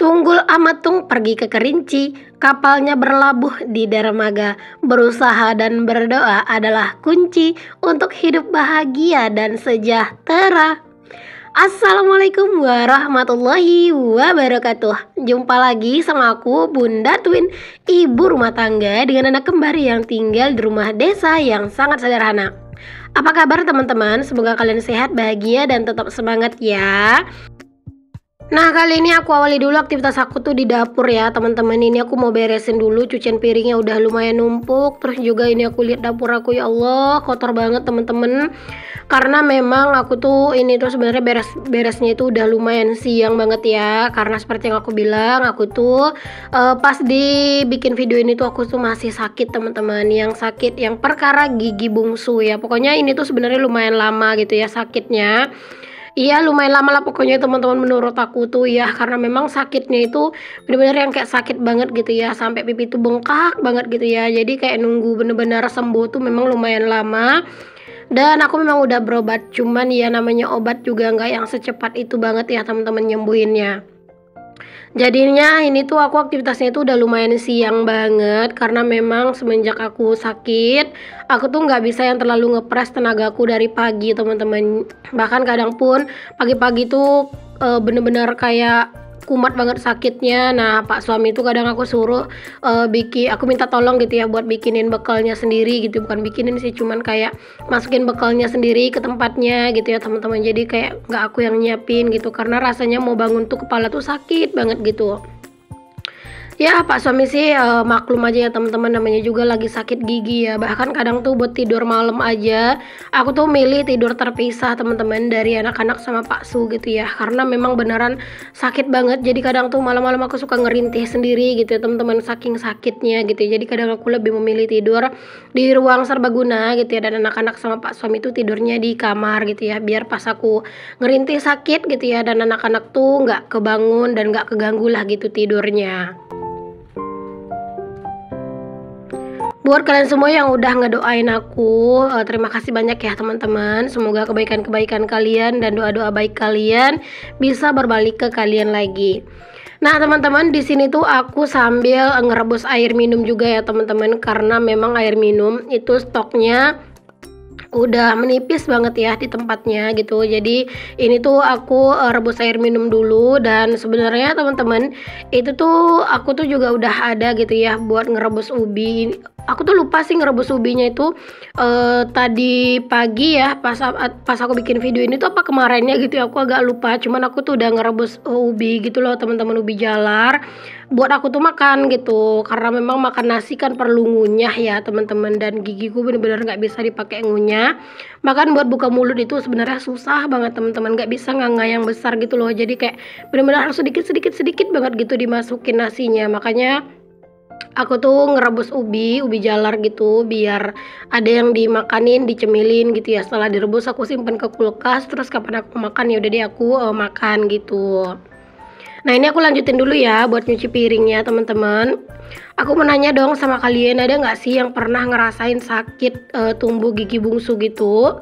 Tunggul Amatung pergi ke Kerinci, kapalnya berlabuh di dermaga. Berusaha dan berdoa adalah kunci untuk hidup bahagia dan sejahtera. Assalamualaikum warahmatullahi wabarakatuh. Jumpa lagi sama aku, Bunda Twin, ibu rumah tangga dengan anak kembar yang tinggal di rumah desa yang sangat sederhana. Apa kabar teman-teman? Semoga kalian sehat, bahagia, dan tetap semangat ya. Nah, kali ini aku awali dulu aktivitas aku tuh di dapur ya teman-teman. Ini aku mau beresin dulu, cucian piringnya udah lumayan numpuk. Terus juga ini aku lihat dapur aku, ya Allah kotor banget teman-teman. Karena memang aku tuh ini tuh sebenarnya beresnya itu udah lumayan siang banget ya. Karena seperti yang aku bilang, aku tuh pas dibikin video ini tuh aku tuh masih sakit teman-teman. Yang sakit yang perkara gigi bungsu ya. Pokoknya ini tuh sebenarnya lumayan lama gitu ya sakitnya. Iya, lumayan lama lah pokoknya teman-teman menurut aku tuh ya, karena memang sakitnya itu bener-bener yang kayak sakit banget gitu ya, sampai pipi tuh bengkak banget gitu ya. Jadi kayak nunggu bener-bener sembuh tuh memang lumayan lama. Dan aku memang udah berobat, cuman ya namanya obat juga nggak yang secepat itu banget ya teman-teman nyembuhinnya. Jadinya ini tuh aku aktivitasnya itu udah lumayan siang banget, karena memang semenjak aku sakit aku tuh nggak bisa yang terlalu ngepres tenagaku dari pagi teman-teman. Bahkan kadang pun pagi-pagi tuh bener-bener kayak kumat banget sakitnya. Nah, Pak suami itu kadang aku suruh aku minta tolong gitu ya buat bikinin bekalnya sendiri gitu. Bukan bikinin sih, cuman kayak masukin bekalnya sendiri ke tempatnya gitu ya teman-teman. Jadi kayak nggak aku yang nyiapin gitu, karena rasanya mau bangun tuh kepala tuh sakit banget gitu. Ya, Pak suami sih maklum aja ya teman-teman, namanya juga lagi sakit gigi ya. Bahkan kadang tuh buat tidur malam aja aku tuh milih tidur terpisah teman-teman dari anak-anak sama Pak Su gitu ya. Karena memang beneran sakit banget. Jadi kadang tuh malam-malam aku suka ngerintih sendiri gitu ya teman-teman, saking sakitnya gitu ya. Jadi kadang aku lebih memilih tidur di ruang serbaguna gitu ya, dan anak-anak sama Pak suami tuh tidurnya di kamar gitu ya. Biar pas aku ngerintih sakit gitu ya, dan anak-anak tuh nggak kebangun dan nggak keganggu lah gitu tidurnya. Buat kalian semua yang udah ngedoain aku, terima kasih banyak ya teman-teman. Semoga kebaikan-kebaikan kalian dan doa-doa baik kalian bisa berbalik ke kalian lagi. Nah teman-teman, di sini tuh aku sambil ngerebus air minum juga ya teman-teman, karena memang air minum itu stoknya udah menipis banget ya di tempatnya gitu. Jadi ini tuh aku rebus air minum dulu. Dan sebenarnya teman-teman, itu tuh aku tuh juga udah ada gitu ya buat ngerebus ubi. Aku tuh lupa sih ngerebus ubinya itu tadi pagi ya, pas aku bikin video ini tuh apa kemarinnya gitu ya, aku agak lupa. Cuman aku tuh udah ngerebus ubi gitu loh teman-teman, ubi jalar buat aku tuh makan gitu. Karena memang makan nasi kan perlu ngunyah ya teman-teman, dan gigiku bener-bener nggak bisa dipakai ngunyah. Makan buat buka mulut itu sebenarnya susah banget teman-teman, nggak bisa nganga yang besar gitu loh. Jadi kayak bener-bener harus sedikit banget gitu dimasukin nasinya. Makanya aku tuh ngerebus ubi jalar gitu biar ada yang dimakanin, dicemilin gitu ya. Setelah direbus aku simpen ke kulkas, terus kapan aku makan ya udah deh aku makan gitu. Nah, ini aku lanjutin dulu ya buat nyuci piringnya teman-teman. Aku mau nanya dong sama kalian, ada nggak sih yang pernah ngerasain sakit tumbuh gigi bungsu gitu?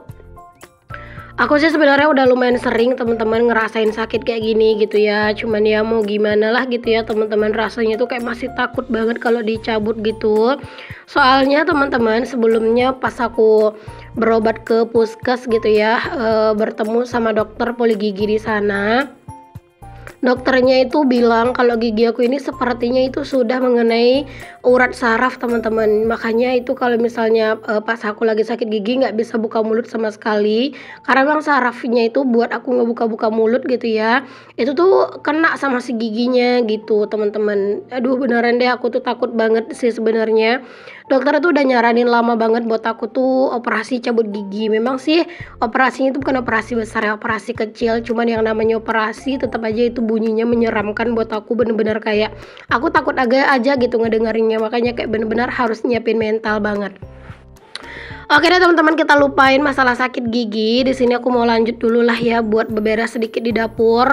Aku sih sebenarnya udah lumayan sering teman-teman ngerasain sakit kayak gini gitu ya. Cuman ya mau gimana lah gitu ya teman-teman, rasanya tuh kayak masih takut banget kalau dicabut gitu. Soalnya teman-teman, sebelumnya pas aku berobat ke puskes gitu ya, bertemu sama dokter poligigi di sana. Dokternya itu bilang kalau gigi aku ini sepertinya itu sudah mengenai urat saraf teman-teman. Makanya itu kalau misalnya pas aku lagi sakit gigi nggak bisa buka mulut sama sekali, karena memang sarafnya itu buat aku ngebuka-buka mulut gitu ya, itu tuh kena sama si giginya gitu teman-teman. Aduh beneran deh, aku tuh takut banget sih sebenarnya. Dokter itu udah nyaranin lama banget buat aku tuh operasi cabut gigi. Memang sih operasinya itu bukan operasi besar ya, operasi kecil. Cuman yang namanya operasi tetap aja itu bunyinya menyeramkan buat aku. Bener-bener kayak aku takut agak aja gitu ngedengerinnya. Makanya kayak bener-bener harus nyiapin mental banget. Oke deh teman-teman, kita lupain masalah sakit gigi. Di sini aku mau lanjut dulu lah ya buat beberes sedikit di dapur.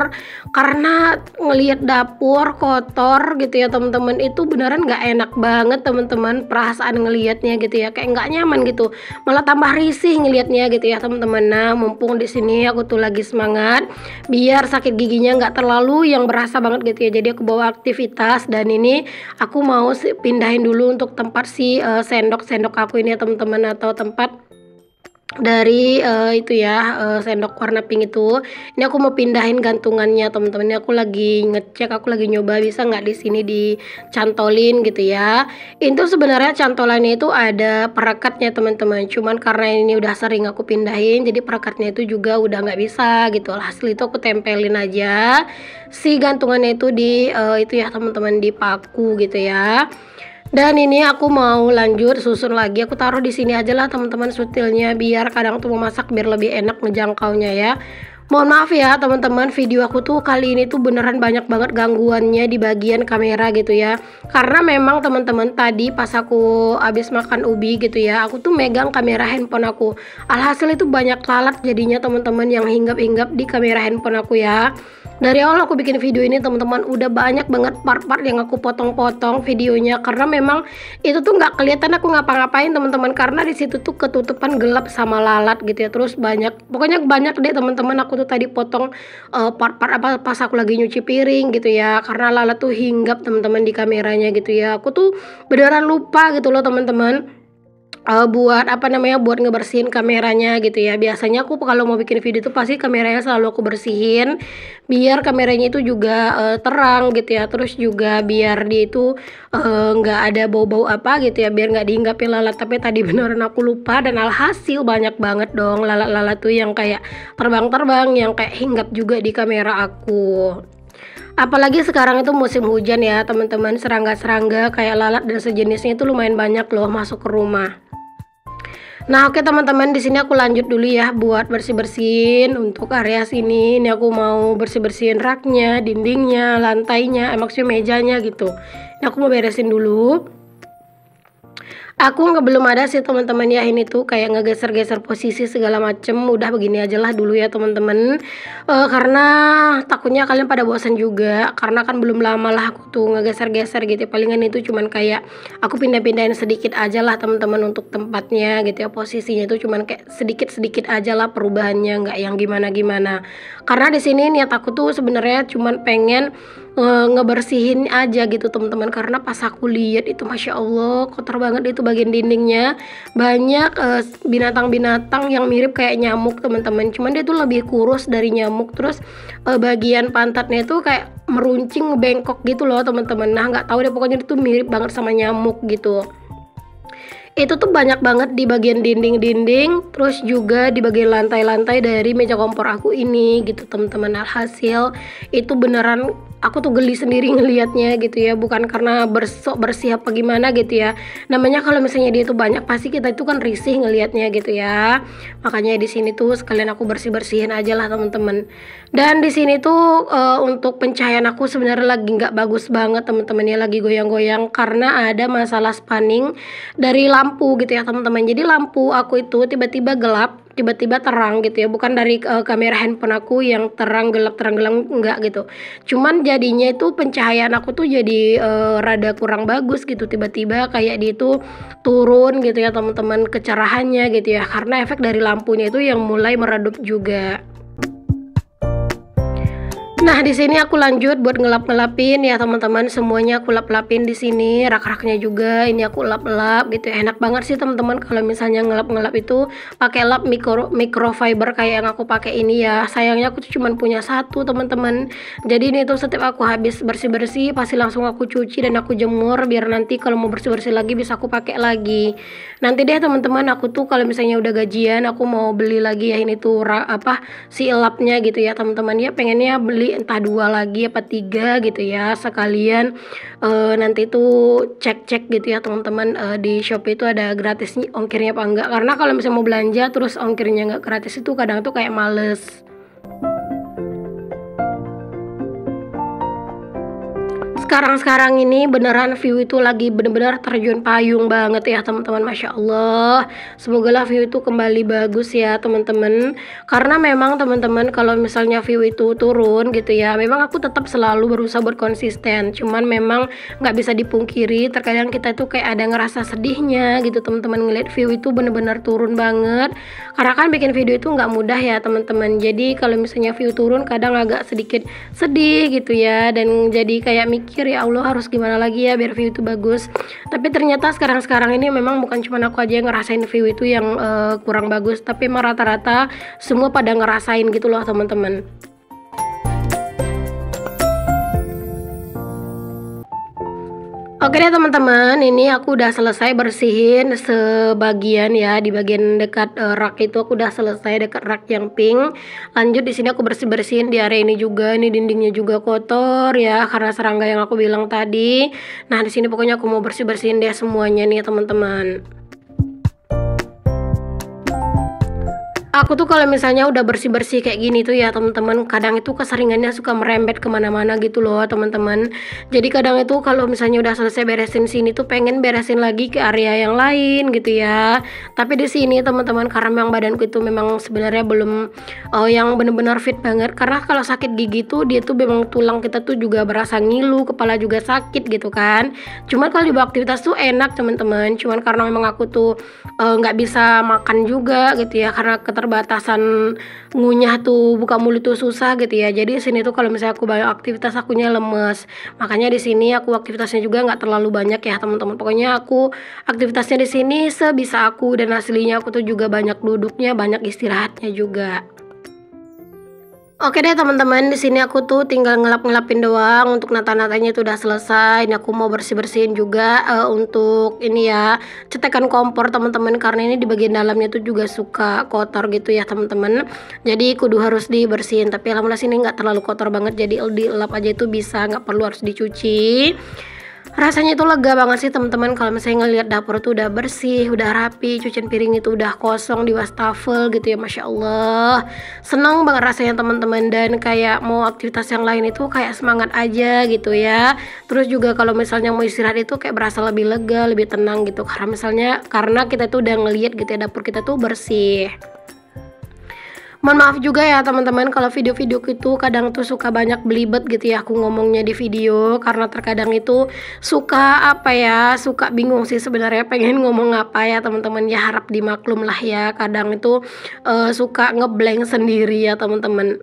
Karena ngelihat dapur kotor gitu ya teman-teman, itu beneran nggak enak banget teman-teman, perasaan ngelihatnya gitu ya, kayak nggak nyaman gitu. Malah tambah risih ngelihatnya gitu ya teman-teman. Nah, mumpung di sini aku tuh lagi semangat biar sakit giginya nggak terlalu yang berasa banget gitu ya. Jadi aku bawa aktivitas dan ini aku mau pindahin dulu untuk tempat si sendok-sendok aku ini ya teman-teman, atau tempat dari itu ya, sendok warna pink itu. Ini aku mau pindahin gantungannya teman-teman. Ini aku lagi ngecek, aku lagi nyoba bisa nggak di sini dicantolin gitu ya. Itu sebenarnya cantolannya itu ada perekatnya teman-teman, cuman karena ini udah sering aku pindahin jadi perekatnya itu juga udah nggak bisa gitu. Hasil itu aku tempelin aja si gantungannya itu di itu ya teman-teman, di paku gitu ya. Dan ini aku mau lanjut susun lagi, aku taruh di sini aja lah teman-teman sutilnya, biar kadang tuh mau masak biar lebih enak ngejangkaunya ya. Mohon maaf ya teman-teman, video aku tuh kali ini tuh beneran banyak banget gangguannya di bagian kamera gitu ya. Karena memang teman-teman tadi pas aku habis makan ubi gitu ya, aku tuh megang kamera handphone aku. Alhasil itu banyak lalat jadinya teman-teman yang hinggap-hinggap di kamera handphone aku ya. Dari awal aku bikin video ini teman-teman udah banyak banget part-part yang aku potong-potong videonya, karena memang itu tuh nggak kelihatan aku ngapa-ngapain teman-teman, karena di situ tuh ketutupan gelap sama lalat gitu ya. Terus pokoknya banyak deh teman-teman, aku tuh tadi potong part-part apa pas aku lagi nyuci piring gitu ya, karena lalat tuh hinggap teman-teman di kameranya gitu ya. Aku tuh beneran lupa gitu loh teman-teman, buat apa namanya, buat ngebersihin kameranya gitu ya. Biasanya aku kalau mau bikin video itu pasti kameranya selalu aku bersihin biar kameranya itu juga terang gitu ya. Terus juga biar dia itu nggak ada bau-bau apa gitu ya, biar nggak dihinggapin lalat. Tapi tadi beneran aku lupa dan alhasil banyak banget dong lalat-lalat tuh yang kayak terbang-terbang, yang kayak hinggap juga di kamera aku. Apalagi sekarang itu musim hujan ya teman-teman, serangga-serangga kayak lalat dan sejenisnya itu lumayan banyak loh masuk ke rumah. Nah, oke teman-teman, di sini aku lanjut dulu ya buat bersih-bersihin untuk area sini. Ini aku mau bersih-bersihin raknya, dindingnya, lantainya, maksudnya mejanya gitu. Ini aku mau beresin dulu. Aku belum ada sih teman-teman ya, ini tuh kayak ngegeser-geser posisi segala macem. Udah begini aja lah dulu ya teman-teman, karena takutnya kalian pada bosan juga, karena kan belum lama lah aku tuh ngegeser-geser gitu. Palingan itu cuman kayak aku pindah-pindahin sedikit aja lah teman-teman untuk tempatnya gitu ya, posisinya itu cuman kayak sedikit-sedikit aja lah perubahannya, nggak yang gimana-gimana. Karena di sini niat aku tuh sebenarnya cuman pengen ngebersihin aja gitu teman-teman, karena pas aku lihat itu masya Allah kotor banget itu bagian dindingnya. Banyak binatang-binatang yang mirip kayak nyamuk teman-teman, cuman dia tuh lebih kurus dari nyamuk. Terus bagian pantatnya itu kayak meruncing bengkok gitu loh teman-teman. Nah, nggak tahu deh, pokoknya itu mirip banget sama nyamuk gitu. Itu tuh banyak banget di bagian dinding-dinding, terus juga di bagian lantai-lantai dari meja kompor aku ini gitu teman-teman. Alhasil itu beneran aku tuh geli sendiri ngelihatnya gitu ya, bukan karena bersih apa gimana gitu ya. Namanya kalau misalnya dia itu banyak pasti kita itu kan risih ngelihatnya gitu ya. Makanya di sini tuh sekalian aku bersih-bersihin aja lah teman-teman. Dan di sini tuh untuk pencahayaan aku sebenarnya lagi nggak bagus banget teman-teman ya, lagi goyang-goyang karena ada masalah spanning dari lampu gitu ya teman-teman. Jadi lampu aku itu tiba-tiba gelap, tiba-tiba terang gitu ya, bukan dari kamera handphone aku yang terang gelap enggak gitu. Cuman jadinya itu pencahayaan aku tuh jadi rada kurang bagus gitu, tiba-tiba kayak dia itu turun gitu ya teman-teman kecerahannya gitu ya, karena efek dari lampunya itu yang mulai meredup juga. Nah, di sini aku lanjut buat ngelap-ngelapin ya teman-teman, semuanya aku lap-lapin di sini, rak-raknya juga ini aku lap-lap gitu. Enak banget sih teman-teman kalau misalnya ngelap-ngelap itu pakai lap microfiber kayak yang aku pakai ini ya. Sayangnya aku tuh cuman punya satu teman-teman. Jadi ini tuh setiap aku habis bersih-bersih pasti langsung aku cuci dan aku jemur biar nanti kalau mau bersih-bersih lagi bisa aku pakai lagi. Nanti deh teman-teman, aku tuh kalau misalnya udah gajian aku mau beli lagi ya ini tuh si lapnya gitu ya teman-teman ya, pengennya beli entah 2 lagi apa 3 gitu ya, sekalian nanti tuh cek-cek gitu ya teman-teman, di Shopee itu ada gratis ongkirnya apa enggak, karena kalau misalnya mau belanja terus ongkirnya nggak gratis itu kadang tuh kayak males. Sekarang-sekarang ini beneran View itu lagi bener-bener terjun payung banget ya teman-teman, Masya Allah. Semoga View itu kembali bagus ya teman-teman. Karena memang teman-teman kalau misalnya View itu turun gitu ya, memang aku tetap selalu berusaha buat konsisten. Cuman memang nggak bisa dipungkiri, terkadang kita itu kayak ada ngerasa sedihnya gitu teman-teman, ngeliat View itu bener-bener turun banget. Karena kan bikin video itu nggak mudah ya teman-teman. Jadi kalau misalnya View turun kadang agak sedikit sedih gitu ya, dan jadi kayak mikir, ya Allah harus gimana lagi ya biar View itu bagus. Tapi ternyata sekarang-sekarang ini memang bukan cuma aku aja yang ngerasain View itu yang kurang bagus, tapi rata-rata semua pada ngerasain gitu loh teman-teman. Oke deh teman-teman, ini aku udah selesai bersihin sebagian ya, di bagian dekat rak itu aku udah selesai, dekat rak yang pink. Lanjut di sini aku bersih-bersihin di area ini juga, ini dindingnya juga kotor ya karena serangga yang aku bilang tadi. Nah, di sini pokoknya aku mau bersih-bersihin deh semuanya nih teman-teman. Aku tuh kalau misalnya udah bersih-bersih kayak gini tuh ya teman-teman, kadang itu keseringannya suka merembet kemana-mana gitu loh teman-teman. Jadi kadang itu kalau misalnya udah selesai beresin sini tuh pengen beresin lagi ke area yang lain gitu ya. Tapi di sini teman-teman, karena memang badanku itu memang sebenarnya belum yang bener-bener fit banget. Karena kalau sakit gigi tuh dia tuh memang tulang kita tuh juga berasa ngilu, kepala juga sakit gitu kan. Cuman kalau dibawa aktivitas tuh enak teman-teman. Cuman karena memang aku tuh nggak bisa makan juga gitu ya, karena keterbatasan ngunyah tuh, buka mulut tuh susah gitu ya. Jadi sini tuh kalau misalnya aku banyak aktivitas akunya lemes. Makanya di sini aku aktivitasnya juga nggak terlalu banyak ya teman-teman. Pokoknya aku aktivitasnya di sini sebisa aku, dan aslinya aku tuh juga banyak duduknya, banyak istirahatnya juga. Oke deh teman-teman, di sini aku tuh tinggal ngelap-ngelapin doang, untuk nata-natanya itu udah selesai. Ini aku mau bersih-bersihin juga untuk ini ya, cetekan kompor teman-teman, karena ini di bagian dalamnya tuh juga suka kotor gitu ya teman-teman. Jadi kudu harus dibersihin, tapi alhamdulillah sini nggak terlalu kotor banget, jadi dilap aja itu bisa, nggak perlu harus dicuci. Rasanya itu lega banget sih teman-teman kalau misalnya ngelihat dapur tuh udah bersih, udah rapi, cucian piring itu udah kosong di wastafel gitu ya, Masya Allah. Seneng banget rasanya teman-teman, dan kayak mau aktivitas yang lain itu kayak semangat aja gitu ya. Terus juga kalau misalnya mau istirahat itu kayak berasa lebih lega, lebih tenang gitu, karena kita tuh udah ngelihat gitu ya dapur kita tuh bersih. Mohon maaf juga ya teman-teman kalau video-video itu kadang tuh suka banyak belibet gitu ya aku ngomongnya di video, karena terkadang itu suka suka bingung sih sebenarnya pengen ngomong apa ya teman-teman, ya harap dimaklum lah ya, kadang itu suka ngeblank sendiri ya teman-teman.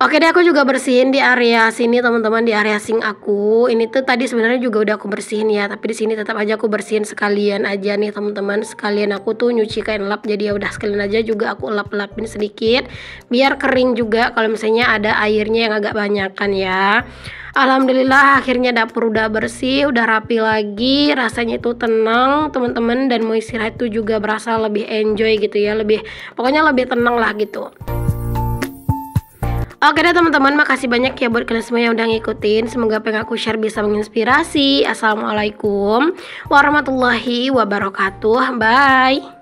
Oke deh, aku juga bersihin di area sini teman-teman, di area sink aku. Ini tuh tadi sebenarnya juga udah aku bersihin ya, tapi di sini tetap aja aku bersihin sekalian aja nih teman-teman. Sekalian aku tuh nyuci kain lap, jadi ya udah sekalian aja juga aku lap-lapin sedikit biar kering juga kalau misalnya ada airnya yang agak banyakan ya. Alhamdulillah akhirnya dapur udah bersih, udah rapi lagi, rasanya itu tenang teman-teman, dan mau istirahat tuh juga berasa lebih enjoy gitu ya, pokoknya lebih tenang lah gitu. Oke deh teman-teman, makasih banyak ya buat kalian semua yang udah ngikutin. Semoga apa yang aku share bisa menginspirasi. Assalamualaikum warahmatullahi wabarakatuh. Bye.